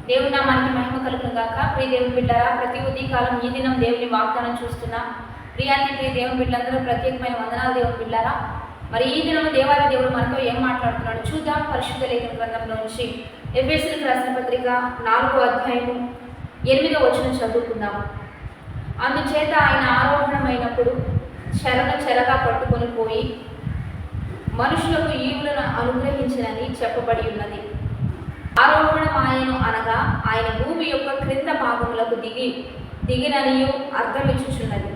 దేవుని నామానికి మహిమ కలుగును గాక. ప్రియ దేవుని బిడ్డలారా, ప్రతి ఉదయకాలం ఈ దినం దేవుని వాగ్దానం చూస్తున్నా ప్రియ దేవుని బిడ్డలందరూ ప్రత్యేకమైన వందనాలు. దేవుని బిడ్డలారా, మరి ఈ దినం దేవాది దేవుడు మనతో ఏం మాట్లాడుతున్నాడు చూద్దాం. పరిశుద్ధ లేఖన గ్రంథంలో నుంచి ఎఫెసీయులకు రాసిన పత్రిక 4వ అధ్యాయము 8వ వచనం చదువుకుందాం. అందుచేత ఆయన ఆరోహణమైనప్పుడు చెరగా పట్టుకొని పోయి మనుషులకు ఈవులను అనుగ్రహించినని చెప్పబడి ఉన్నది. ఆరోహణమాయను అనగా ఆయన భూమి యొక్క క్రింద భాగములకు దిగిననియు అర్థమిచ్చుచున్నది.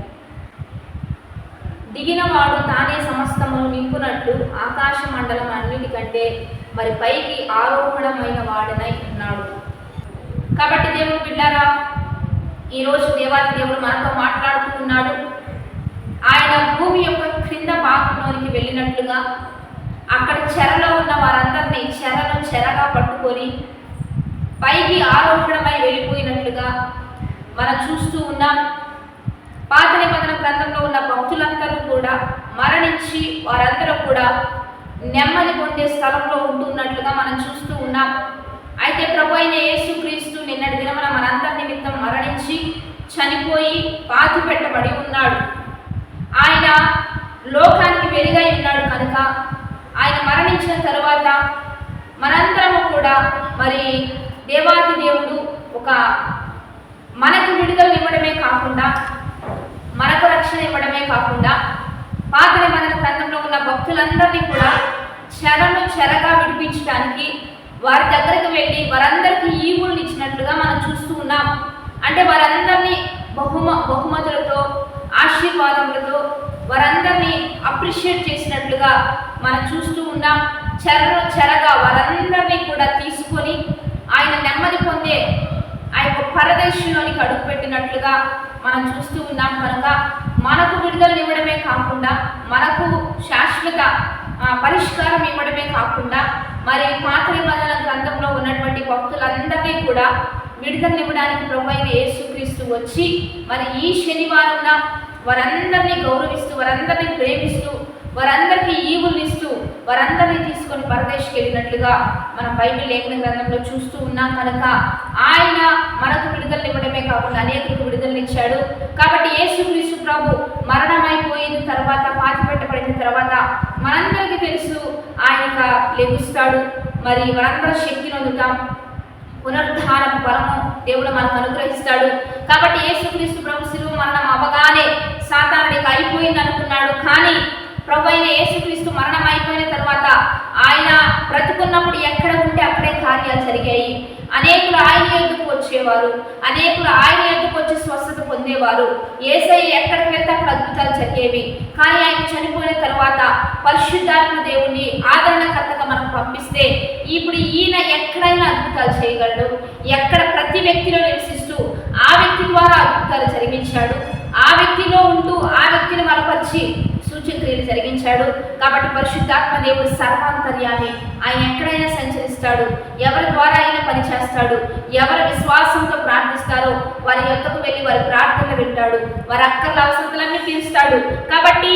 దిగినవాడు తానే సమస్తమును నింపునట్లు ఆకాశ మండలం అన్నిటికంటే మరి పైకి ఆరోహణమైన వాడనై ఉన్నాడు. కాబట్టి దేవుడు బిడ్డారా, ఈరోజు దేవాది దేవుడు మనతో మాట్లాడుతూ ఉన్నాడు. ఆయన భూమి యొక్క క్రింద భాగంలోనికి వెళ్ళినట్లుగా అక్కడ చెరలో ఉన్న వారందరినీ చెరగా పట్టుకొని పైకి ఆరోహణమై వెళ్ళిపోయినట్లుగా మనం చూస్తూ ఉన్నాం. పాత నిబంధన గ్రంథంలో ఉన్న భక్తులందరూ కూడా మరణించి వారందరూ కూడా నెమ్మది పొందే స్థలంలో ఉంటున్నట్లుగా మనం చూస్తూ ఉన్నాం. అయితే ప్రభు అయిన యేసుక్రీస్తు నిన్నటి దినమున మనందరి నిమిత్తం మరణించి చనిపోయి పాతి పెట్టబడి ఉన్నాడు. ఆయన లోకానికి వెలుగై ఉన్నాడు కనుక ఆయన మరణించిన తరువాత మనందరము కూడా మరి దేవాది దేవుడు మనకు విడుదల ఇవ్వడమే కాకుండా మనకు రక్షణ ఇవ్వడమే కాకుండా పాత నిబంధన గ్రంథంలో ఉన్న భక్తులందరినీ కూడా చెరగా విడిపించడానికి వారి దగ్గరకు వెళ్ళి వారందరికీ ఈవులను ఇచ్చినట్లుగా మనం చూస్తూ ఉన్నాం. అంటే వారందరినీ బహుమతులతో ఆశీర్వాదములతో వారందరినీ అప్రిషియేట్ చేసినట్లుగా మనం చూస్తూ ఉన్నాం. చెరగా వారందరినీ కూడా తీసుకొని ఆయన నెమ్మది పొందే ఆ యొక్క పరదేశంలోనికి అడుగుపెట్టినట్లుగా మనం చూస్తూ ఉన్నాం. కనుక మనకు విడుదల ఇవ్వడమే కాకుండా మనకు శాశ్వత పరిష్కారం ఇవ్వడమే కాకుండా మరి పాత నిబంధన గ్రంథంలో ఉన్నటువంటి భక్తులందరినీ కూడా విడుదలనివ్వడానికి ప్రభు అయిన యేసుక్రీస్తు వచ్చి మరి ఈ శనివారం వారందరినీ గౌరవిస్తూ వారందరినీ ప్రేమిస్తూ వారందరికీ ఈవులు ఇస్తూ వారందరినీ తీసుకొని పరదేశికి వెళ్ళినట్లుగా మనం బైబిల్ లేఖన గ్రంథంలో చూస్తూ ఉన్నాం. కనుక ఆయన మనకు విడుదలనివ్వడమే కాకుండా అనేకులకు విడుదలనిచ్చాడు. కాబట్టి యేసుక్రీస్తు ప్రభు మరణమైపోయిన తర్వాత పాతిపెట్టబడిన తర్వాత మనందరికీ తెలుసు ఆయన లెగుస్తాడు. మరి మనందరూ శక్తిని పొందుతాం. పునరుద్ధానపు బలము దేవుడు మనకు అనుగ్రహిస్తాడు. కాబట్టి యేసుక్రీస్తు ప్రభు శిలువ మరణం అవగానే సాతానుడికి అయిపోయింది అనుకున్నాడు. కానీ ప్రభు అయిన యేసుక్రీస్తు మరణం అయిపోయిన తర్వాత ఆయన బ్రతుకున్నప్పుడు ఎక్కడ ఉంటే అక్కడే కార్యాలు జరిగాయి. అనేకులు ఆయన ఎద్దుకు వచ్చేవారు, అనేకులు ఆయన ఎద్దుకు వచ్చి స్వస్థత పొందేవారు. యేసయ్య ఎక్కడికి వెళ్తే అక్కడ అద్భుతాలు జరిగేవి. కానీ ఆయన చనిపోయిన తర్వాత పరిశుద్ధాత్మ దేవుణ్ణి ఆదరణకర్తగా మనం పంపిస్తే ఇప్పుడు ఈయన ఎక్కడైనా అద్భుతాలు చేయగలడు. ఎక్కడ ప్రతి వ్యక్తిలో నివసిస్తూ ఆ వ్యక్తి ద్వారా అద్భుతాలు జరిగించాడు. ఆ వ్యక్తిలో ఉంటూ ఆ వ్యక్తిని బలపరిచి సూచక్రియలు జరిగించాడు. కాబట్టి పరిశుద్ధాత్మ దేవుడు సర్వాంతర్యామి. ఆయన ఎక్కడైనా సంచరిస్తాడు. ఎవరి ద్వారా ఆయన పనిచేస్తాడు. ఎవరు విశ్వాసంతో ప్రార్థిస్తారో వారి యొక్కకు వెళ్ళి వారి ప్రార్థనలు వింటాడు. వారి అక్కర్ల అవసరతలన్నీ తీరుస్తాడు. కాబట్టి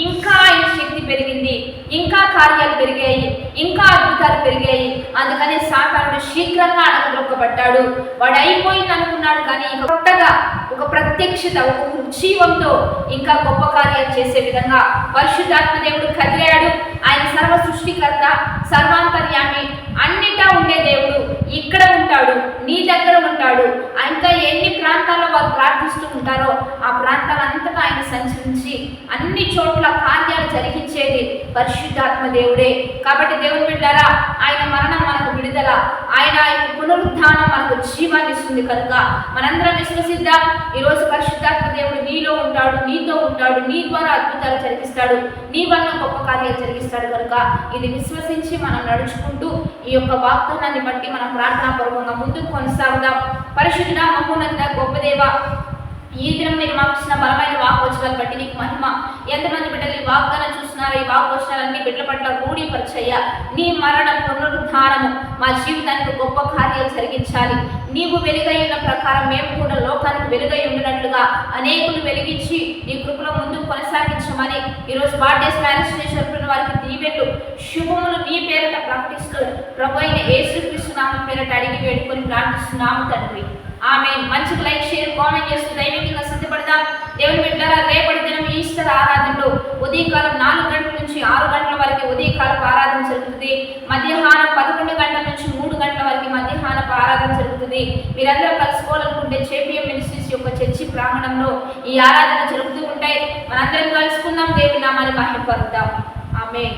ఇంకా ఆయన శక్తి పెరిగింది, ఇంకా కార్యాలు పెరిగాయి, ఇంకా అద్భుతాలు పెరిగాయి. అందుకని సాతానుడు శీఘ్రంగా అణగదొక్కబడ్డాడు. వాడు అయిపోయింది అనుకున్నాడు. కానీ ఇంకా కొత్తగా ఒక ప్రత్యక్షత, ఒక ఉజ్జీవంతో ఇంకా గొప్ప కార్యాలు చేసే విధంగా పరిశుద్ధాత్మ దేవుడు కదిలాడు. ఆయన సర్వ సృష్టికర్త, సర్వాంతర్యామి, అన్నిటా ఉండే దేవుడు ఇక్కడ ఉంటాడు, నీ దగ్గర ఉంటాడు. ఇంకా ఎన్ని ప్రాంతాల్లో వారు ప్రార్థిస్తూ ఉంటారో ఆ ప్రాంతాలంతటా ఆయన సంచరించి అన్ని చోట్ల కార్యాలు జరిగించేది పరిశుద్ధాత్మ దేవుడే. కాబట్టి దేవుని బిడ్డారా, ఆయన మరణం మనకు విడుదల, ఆయన పునరుద్ధానం మనకు జీవాన్ని ఇస్తుంది. కనుక మనందరం విశ్వసిద్దాం. ఈరోజు పరిశుద్ధాత్మ దేవుడు నీలో ఉంటాడు, నీతో ఉంటాడు, నీ ద్వారా అద్భుతాలు జరిగిస్తాడు, నీ వల్ల గొప్ప కార్యాలు జరిగిస్తాడు. కనుక ఇది విశ్వసించి మనం నడుచుకుంటూ ఈ యొక్క వాగ్దానాన్ని బట్టి మనం ప్రార్థనాపూర్వకంగా ముందుకు కొనసాగుదాం. పరిశుద్ధుడా, మహోన్నత, గొప్ప దేవ, ఈ దినం మీరు మాకు ఇచ్చిన బలమైన వాక్వచనాలు బట్టి నీకు మహిమ. ఎంతమంది బిడ్డలు ఈ వాగ్దానం చూస్తున్నారో ఈ వాక్వచనాలన్నీ బిడ్డల పట్ల రూఢీపరిచయ్యా. నీ మరణ పునరుద్ధానము మా జీవితానికి గొప్ప కార్యాలు జరిగించాలి. నీవు వెలుగై ఉన్న ప్రకారం మేము కూడా లోకానికి వెలుగై ఉండినట్లుగా అనేకులు వెలిగించి నీ కృపలో ముందుకు కొనసాగించమని ఈరోజు బర్త్డేస్ మ్యారేజ్ చేసిన వారికి దీవెళ్ళు శుభములు నీ పేరిట ప్రకటిస్తూ ప్రభు అయిన యేసుక్రీస్తు యేసునామం పేరట అడిగి వేడుకొని ప్రార్థిస్తున్నాము తండ్రి. ఆమె మంచిగా లైక్ షేర్ కామెంట్ చేస్తూ దైవికంగా సిద్ధపడదాం. దేవుని బిడ్డలారా, రేపటి దినం ఈస్టర్ ఆరాధనలో ఉదయకాలం 4 గంటల నుంచి 6 గంటల వరకు ఉదయకాలపు ఆరాధన జరుగుతుంది. మధ్యాహ్నం 11 గంటల నుంచి 3 గంటల వరకు మధ్యాహ్నపు ఆరాధన జరుగుతుంది. మీరందరూ కలుసుకోవాలనుకుంటే JPM మినిస్ట్రీస్ యొక్క చర్చి ప్రాంగణంలో ఈ ఆరాధన జరుగుతూ ఉంటాయి. మనందరం కలుసుకుందాం, దేవుని నామాన్ని మహిమపరుద్దాం. ఆమేన్.